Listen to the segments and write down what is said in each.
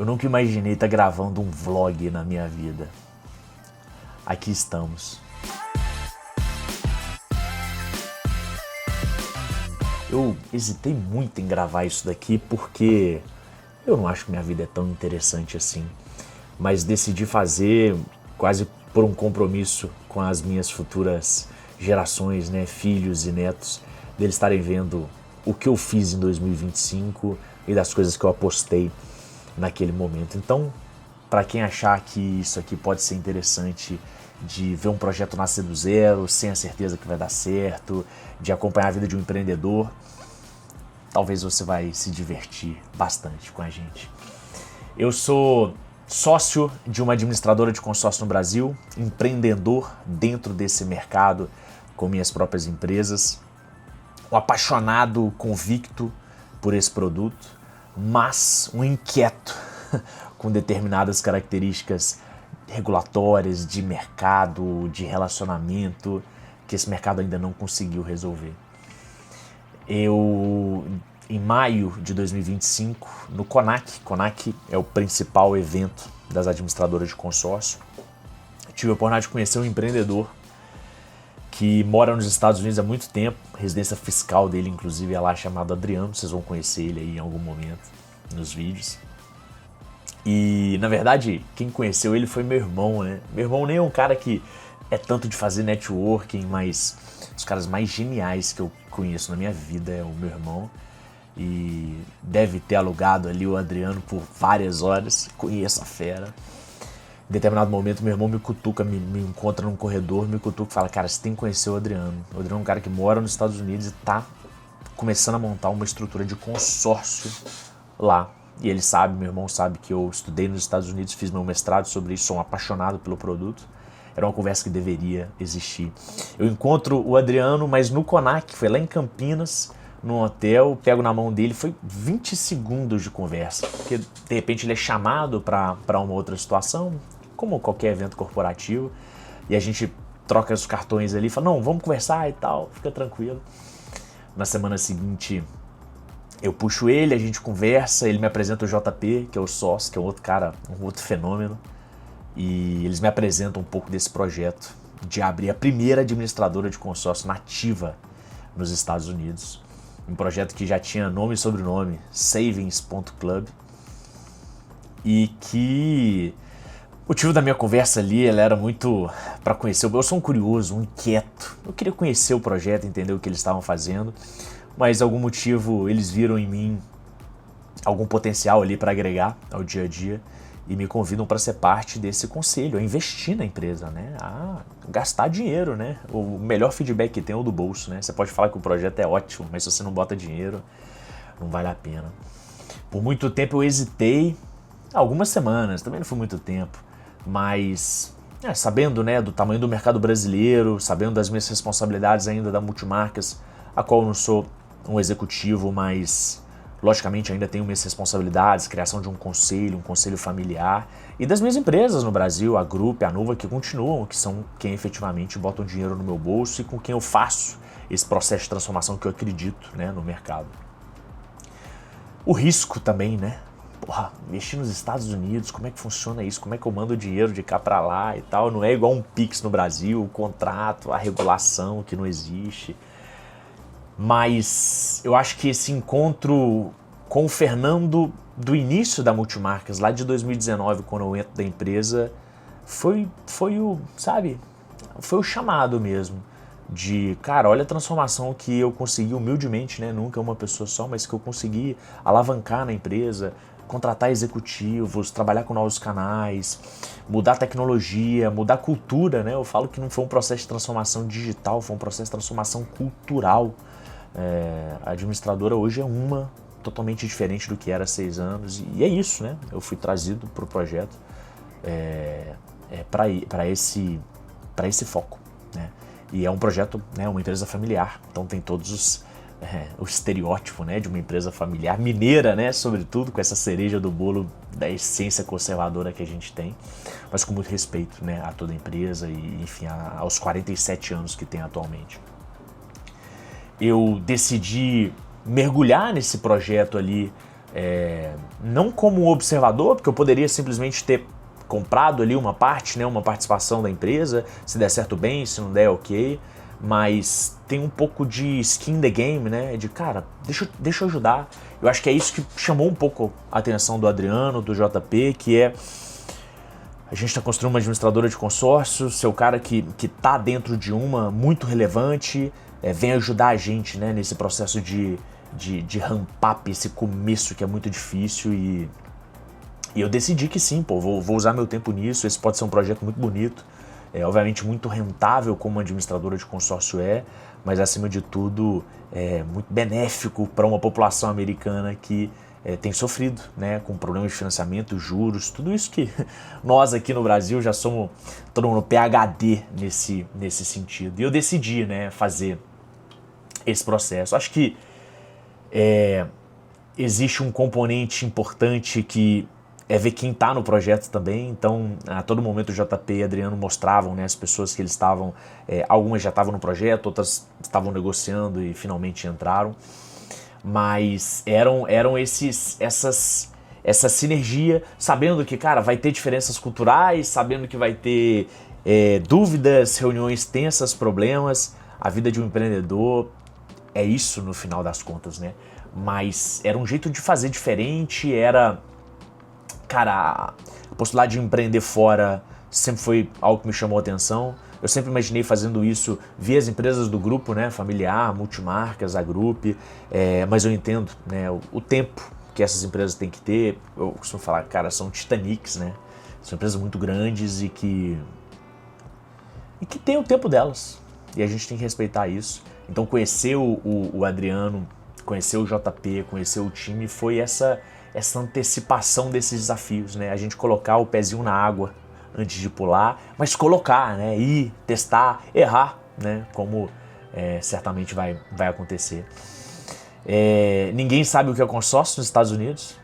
Eu nunca imaginei estar gravando um vlog na minha vida. Aqui estamos. Eu hesitei muito em gravar isso daqui porque eu não acho que minha vida é tão interessante assim. Mas decidi fazer quase por um compromisso com as minhas futuras gerações, né, filhos e netos, deles estarem vendo o que eu fiz em 2025 e das coisas que eu apostei naquele momento. Então, para quem achar que isso aqui pode ser interessante, de ver um projeto nascer do zero, sem a certeza que vai dar certo, de acompanhar a vida de um empreendedor, talvez você vai se divertir bastante com a gente. Eu sou sócio de uma administradora de consórcio no Brasil, empreendedor dentro desse mercado com minhas próprias empresas, um apaixonado, convicto por esse produto, mas um inquieto com determinadas características regulatórias, de mercado, de relacionamento, que esse mercado ainda não conseguiu resolver. Eu, em maio de 2025, no CONAC é o principal evento das administradoras de consórcio, tive a oportunidade de conhecer um empreendedor que mora nos Estados Unidos há muito tempo, a residência fiscal dele inclusive é lá, chamado Adriano, vocês vão conhecer ele aí em algum momento nos vídeos. E, na verdade, quem conheceu ele foi meu irmão, né? Meu irmão nem é um cara que é tanto de fazer networking, mas os caras mais geniais que eu conheço na minha vida é o meu irmão. E deve ter alugado ali o Adriano por várias horas, conheço a fera. Em determinado momento, meu irmão me cutuca, me encontra num corredor, me cutuca e fala, cara, você tem que conhecer o Adriano. O Adriano é um cara que mora nos Estados Unidos e tá começando a montar uma estrutura de consórcio lá. E ele sabe, meu irmão sabe que eu estudei nos Estados Unidos, fiz meu mestrado sobre isso, sou um apaixonado pelo produto. Era uma conversa que deveria existir. Eu encontro o Adriano, mas no CONAC, foi lá em Campinas, num hotel, pego na mão dele, foi 20 segundos de conversa, porque de repente ele é chamado para uma outra situação, como qualquer evento corporativo, e a gente troca os cartões ali, fala, não, vamos conversar e tal, fica tranquilo. Na semana seguinte, eu puxo ele, a gente conversa, ele me apresenta o JP, que é o sócio, que é um outro cara, um outro fenômeno, e eles me apresentam um pouco desse projeto de abrir a primeira administradora de consórcio nativa nos Estados Unidos. Um projeto que já tinha nome e sobrenome, Savings.club, e que o motivo da minha conversa ali, ela era muito para conhecer. Eu sou um curioso, um inquieto. Eu queria conhecer o projeto, entender o que eles estavam fazendo, mas algum motivo eles viram em mim algum potencial ali para agregar ao dia a dia e me convidam para ser parte desse conselho, a investir na empresa, né? A gastar dinheiro, né? O melhor feedback que tem é o do bolso, né? Você pode falar que o projeto é ótimo, mas se você não bota dinheiro, não vale a pena. Por muito tempo eu hesitei, algumas semanas, também não foi muito tempo, mas sabendo, né, do tamanho do mercado brasileiro, sabendo das minhas responsabilidades ainda da Multimarcas, a qual eu não sou um executivo, mas logicamente ainda tenho minhas responsabilidades, criação de um conselho familiar, e das minhas empresas no Brasil, a Grupo e a Nuva, que continuam, que são quem efetivamente botam dinheiro no meu bolso e com quem eu faço esse processo de transformação que eu acredito, né, no mercado. O risco também, né? Porra, investir nos Estados Unidos, como é que funciona isso? Como é que eu mando dinheiro de cá para lá e tal? Não é igual um Pix no Brasil, o contrato, a regulação que não existe. Mas eu acho que esse encontro com o Fernando do início da Multimarcas, lá de 2019, quando eu entro da empresa, foi o chamado mesmo. De, cara, olha a transformação que eu consegui humildemente, né? Nunca uma pessoa só, mas que eu consegui alavancar na empresa, contratar executivos, trabalhar com novos canais, mudar a tecnologia, mudar a cultura, né? Eu falo que não foi um processo de transformação digital, foi um processo de transformação cultural. A administradora hoje é uma totalmente diferente do que era há 6 anos, e é isso, né? Eu fui trazido para o projeto para esse foco, né? E é um projeto, né, uma empresa familiar, então tem todos o estereótipo, né, de uma empresa familiar, mineira, né, sobretudo, com essa cereja do bolo da essência conservadora que a gente tem, mas com muito respeito, né, a toda a empresa e, enfim, aos 47 anos que tem atualmente. Eu decidi mergulhar nesse projeto ali Não como um observador, porque eu poderia simplesmente ter comprado ali uma parte, né, uma participação da empresa, se der certo bem, se não der ok, mas tem um pouco de skin in the game, né, de cara, deixa eu ajudar. Eu acho que é isso que chamou um pouco a atenção do Adriano, do JP, que é a gente está construindo uma administradora de consórcio, seu cara que tá dentro de uma muito relevante, vem ajudar a gente, né, nesse processo de ramp-up, esse começo que é muito difícil e eu decidi que sim, pô, vou usar meu tempo nisso, esse pode ser um projeto muito bonito, obviamente muito rentável como uma administradora de consórcio mas acima de tudo muito benéfico para uma população americana que tem sofrido, né, com problemas de financiamento, juros, tudo isso que nós aqui no Brasil já somos todo mundo PhD nesse sentido. E eu decidi, né, fazer esse processo. Acho que existe um componente importante que é ver quem está no projeto também. Então, a todo momento o JP e Adriano mostravam, né, as pessoas que eles estavam, algumas já estavam no projeto, outras estavam negociando e finalmente entraram. Mas eram essa sinergia, sabendo que, cara, vai ter diferenças culturais, sabendo que vai ter dúvidas, reuniões tensas, problemas. A vida de um empreendedor é isso no final das contas, né? Mas era um jeito de fazer diferente, cara, a possibilidade de empreender fora sempre foi algo que me chamou a atenção. Eu sempre imaginei fazendo isso via as empresas do grupo, né, familiar, multimarcas, a Group, mas eu entendo, né, o tempo que essas empresas têm que ter. Eu costumo falar, cara, são Titanics, né? São empresas muito grandes e que têm o tempo delas. E a gente tem que respeitar isso. Então conhecer o Adriano, conhecer o JP, conhecer o time, foi essa antecipação desses desafios, né? A gente colocar o pezinho na água antes de pular, mas colocar, né? Ir, testar, errar, né? Como certamente vai acontecer. Ninguém sabe o que é consórcio nos Estados Unidos.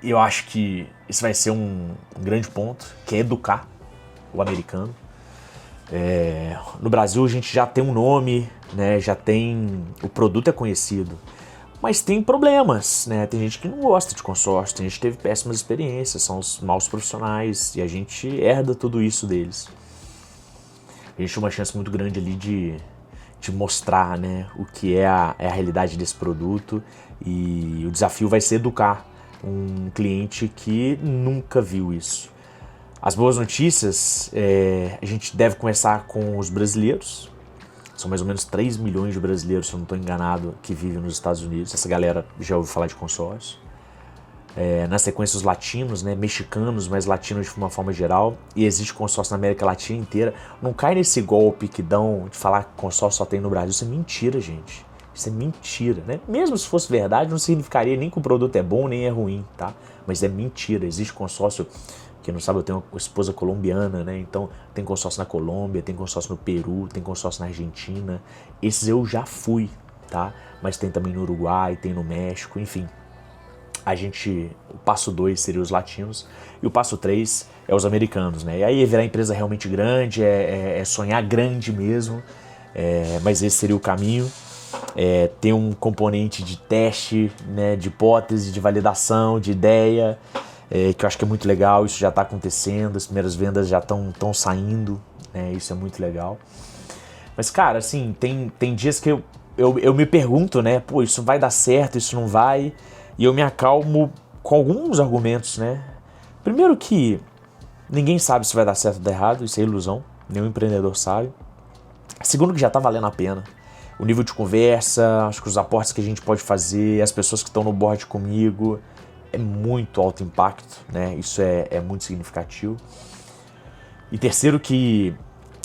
E eu acho que isso vai ser um grande ponto, que é educar o americano. No Brasil a gente já tem um nome, né? Já tem, o produto é conhecido, mas tem problemas, né? Tem gente que não gosta de consórcio, tem gente que teve péssimas experiências, são os maus profissionais e a gente herda tudo isso deles. A gente tem uma chance muito grande ali de mostrar, né, o que é a realidade desse produto, e o desafio vai ser educar um cliente que nunca viu isso. As boas notícias, a gente deve começar com os brasileiros. São mais ou menos 3 milhões de brasileiros, se eu não estou enganado, que vivem nos Estados Unidos. Essa galera já ouviu falar de consórcio. Na sequência, os latinos, né, mexicanos, mas latinos de uma forma geral. E existe consórcio na América Latina inteira. Não cai nesse golpe que dão de falar que consórcio só tem no Brasil. Isso é mentira, gente. Isso é mentira, né? Mesmo se fosse verdade, não significaria nem que o produto é bom nem é ruim, tá? Mas é mentira. Existe consórcio. Quem não sabe, eu tenho uma esposa colombiana, né? Então tem consórcio na Colômbia, tem consórcio no Peru, tem consórcio na Argentina. Esses eu já fui, tá? Mas tem também no Uruguai, tem no México, enfim. O passo 2 seria os latinos e o passo 3 é os americanos, né? E aí é virar empresa realmente grande, é sonhar grande mesmo, mas esse seria o caminho. Tem um componente de teste, né, de hipótese, de validação, de ideia, que eu acho que é muito legal. Isso já está acontecendo, as primeiras vendas já estão saindo, né? Isso é muito legal. Mas, cara, assim, tem dias que eu me pergunto, né, pô, isso vai dar certo, isso não vai, e eu me acalmo com alguns argumentos, né? Primeiro que ninguém sabe se vai dar certo ou dar errado, isso é ilusão, nenhum empreendedor sabe. Segundo que já tá valendo a pena. O nível de conversa, acho que os aportes que a gente pode fazer, as pessoas que estão no board comigo, é muito alto impacto, né? Isso é muito significativo. E terceiro que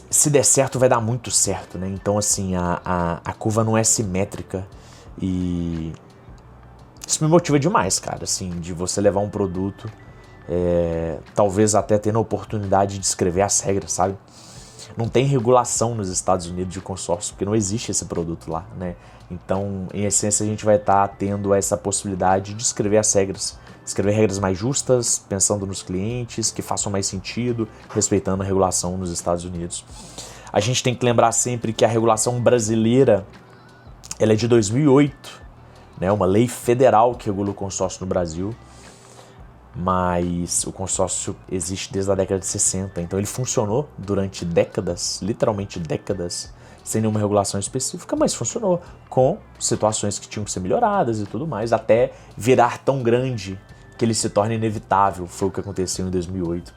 se der certo vai dar muito certo, né? Então assim, a curva não é simétrica e isso me motiva demais, cara, assim, de você levar um produto, talvez até tendo a oportunidade de escrever as regras, sabe? Não tem regulação nos Estados Unidos de consórcio, porque não existe esse produto lá, né? Então, em essência, a gente vai estar tendo essa possibilidade de escrever as regras. Escrever regras mais justas, pensando nos clientes, que façam mais sentido, respeitando a regulação nos Estados Unidos. A gente tem que lembrar sempre que a regulação brasileira, ela é de 2008, né, uma lei federal que regula o consórcio no Brasil, mas o consórcio existe desde a década de 60, então ele funcionou durante décadas, literalmente décadas, sem nenhuma regulação específica, mas funcionou com situações que tinham que ser melhoradas e tudo mais, até virar tão grande que ele se torna inevitável. Foi o que aconteceu em 2008.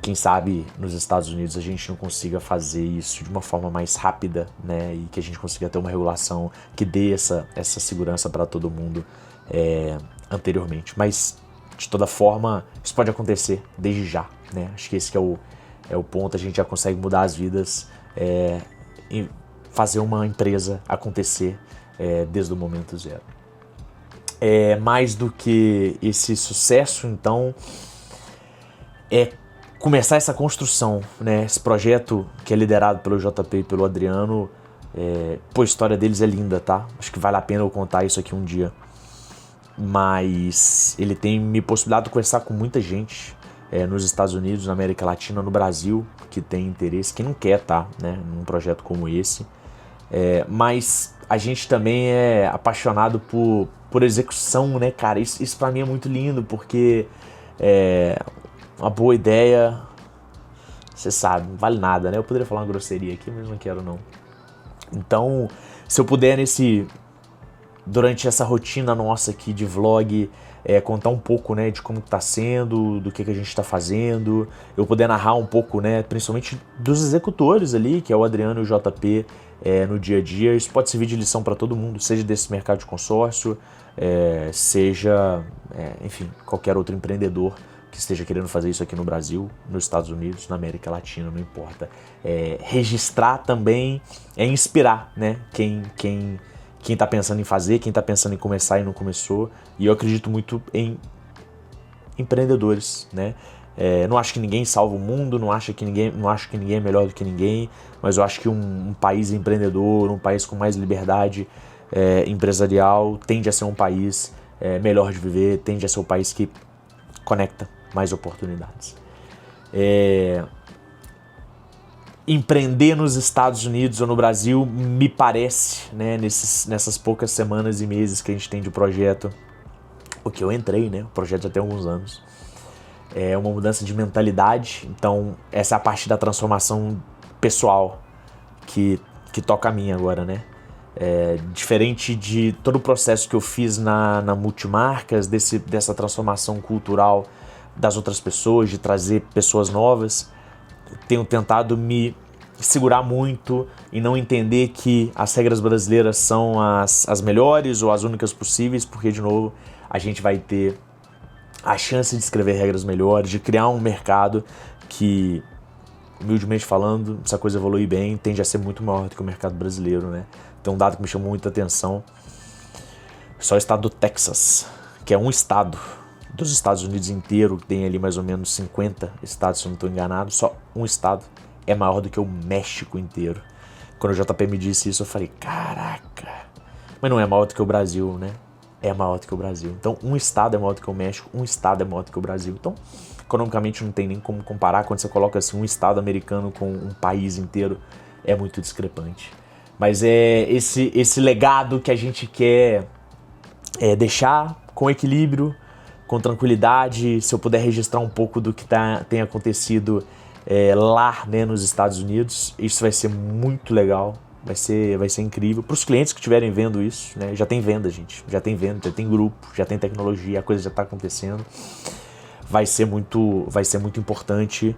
Quem sabe nos Estados Unidos a gente não consiga fazer isso de uma forma mais rápida, né, e que a gente consiga ter uma regulação que dê essa segurança para todo mundo anteriormente. Mas, de toda forma, isso pode acontecer desde já, né? Acho que esse que é o ponto. A gente já consegue mudar as vidas e fazer uma empresa acontecer desde o momento zero. Mais do que esse sucesso, então, é começar essa construção, né? Esse projeto que é liderado pelo JP e pelo Adriano, a história deles é linda, tá? Acho que vale a pena eu contar isso aqui um dia. Mas ele tem me possibilitado de conversar com muita gente nos Estados Unidos, na América Latina, no Brasil, que tem interesse, que não quer estar, né, num projeto como esse. Mas a gente também é apaixonado por execução, né, cara? Isso pra mim é muito lindo, porque uma boa ideia, você sabe, não vale nada, né? Eu poderia falar uma grosseria aqui, mas não quero não. Então, se eu puder durante essa rotina nossa aqui de vlog, contar um pouco, né, de como tá sendo, do que a gente tá fazendo, eu poder narrar um pouco, né, principalmente dos executores ali, que é o Adriano e o JP, no dia a dia, isso pode servir de lição para todo mundo, seja desse mercado de consórcio, seja, enfim, qualquer outro empreendedor que esteja querendo fazer isso aqui no Brasil, nos Estados Unidos, na América Latina, não importa. Registrar também é inspirar, né, quem está pensando em fazer, quem está pensando em começar e não começou. E eu acredito muito em empreendedores, né? Não acho que ninguém salva o mundo, não acho que ninguém é melhor do que ninguém, mas eu acho que um país empreendedor, um país com mais liberdade empresarial, tende a ser um país melhor de viver, tende a ser um país que conecta mais oportunidades. Empreender nos Estados Unidos ou no Brasil, me parece, né, nessas poucas semanas e meses que a gente tem de projeto, o que eu entrei, né, o projeto já tem alguns anos, é uma mudança de mentalidade. Então essa é a parte da transformação pessoal que toca a mim agora, né? Diferente de todo o processo que eu fiz na Multimarcas, dessa transformação cultural das outras pessoas, de trazer pessoas novas, tenho tentado me segurar muito e não entender que as regras brasileiras são as melhores ou as únicas possíveis, porque, de novo, a gente vai ter a chance de escrever regras melhores, de criar um mercado que, humildemente falando, se a coisa evoluir bem, tende a ser muito maior do que o mercado brasileiro, né? Tem um dado que me chamou muita atenção. Só o estado do Texas, que é um estado dos Estados Unidos inteiro, que tem ali mais ou menos 50 estados, se eu não estou enganado, só um estado é maior do que o México inteiro. Quando o JP me disse isso, eu falei, caraca, mas não é maior do que o Brasil, né? É maior do que o Brasil. Então, um estado é maior do que o México, um estado é maior do que o Brasil. Então, economicamente não tem nem como comparar. Quando você coloca assim um estado americano com um país inteiro, é muito discrepante. Mas é esse legado que a gente quer deixar com equilíbrio, com tranquilidade. Se eu puder registrar um pouco do que tem acontecido lá, né, nos Estados Unidos, isso vai ser muito legal, vai ser incrível. Para os clientes que estiverem vendo isso, né, já tem venda, gente, já tem venda, já tem grupo, já tem tecnologia, a coisa já está acontecendo. Vai ser muito importante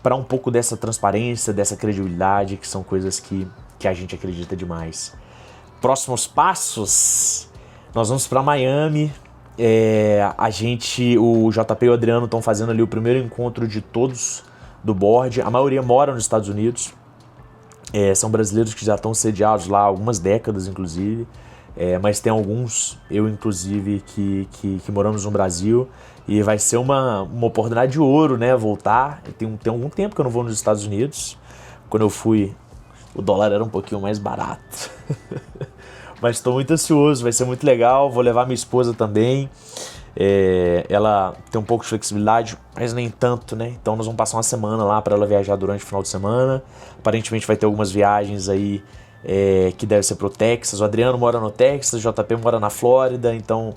para um pouco dessa transparência, dessa credibilidade, que são coisas que a gente acredita demais. Próximos passos, nós vamos para Miami. O JP e o Adriano estão fazendo ali o primeiro encontro de todos do board. A maioria mora nos Estados Unidos. São brasileiros que já estão sediados lá há algumas décadas, inclusive. Mas tem alguns, eu inclusive, que moramos no Brasil. E vai ser uma oportunidade de ouro, né? Voltar. Tem algum tempo que eu não vou nos Estados Unidos. Quando eu fui, o dólar era um pouquinho mais barato. Mas estou muito ansioso, vai ser muito legal. Vou levar minha esposa também. Ela tem um pouco de flexibilidade, mas nem tanto, né? Então nós vamos passar uma semana lá para ela viajar durante o final de semana. Aparentemente vai ter algumas viagens aí que deve ser pro Texas. O Adriano mora no Texas, o JP mora na Flórida, então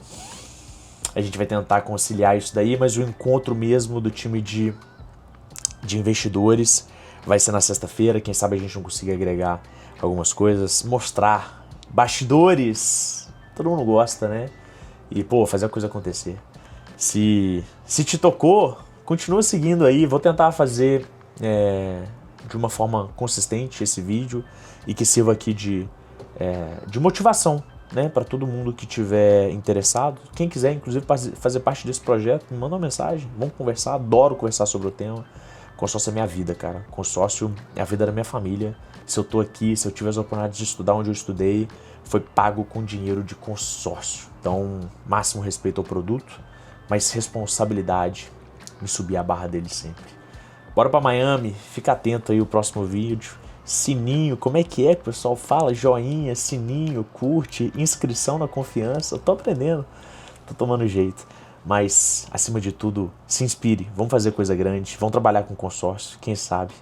a gente vai tentar conciliar isso daí, mas o encontro mesmo do time de investidores vai ser na sexta-feira. Quem sabe a gente não consiga agregar algumas coisas, mostrar bastidores, todo mundo gosta, né? E, pô, fazer a coisa acontecer. Se te tocou, continua seguindo aí. Vou tentar fazer de uma forma consistente esse vídeo e que sirva aqui de motivação, né, para todo mundo que tiver interessado. Quem quiser, inclusive, fazer parte desse projeto, me manda uma mensagem, vamos conversar. Adoro conversar sobre o tema. Consórcio é minha vida, cara. Consórcio é a vida da minha família. Se eu tô aqui, se eu tive as oportunidades de estudar onde eu estudei, foi pago com dinheiro de consórcio. Então, máximo respeito ao produto, mas responsabilidade em subir a barra dele sempre. Bora pra Miami, fica atento aí o próximo vídeo. Sininho, como é que o pessoal fala? Joinha, sininho, curte, inscrição na confiança. Eu tô aprendendo, tô tomando jeito. Mas, acima de tudo, se inspire. Vamos fazer coisa grande, vamos trabalhar com consórcio. Quem sabe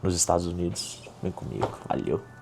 nos Estados Unidos. Vem comigo. Valeu.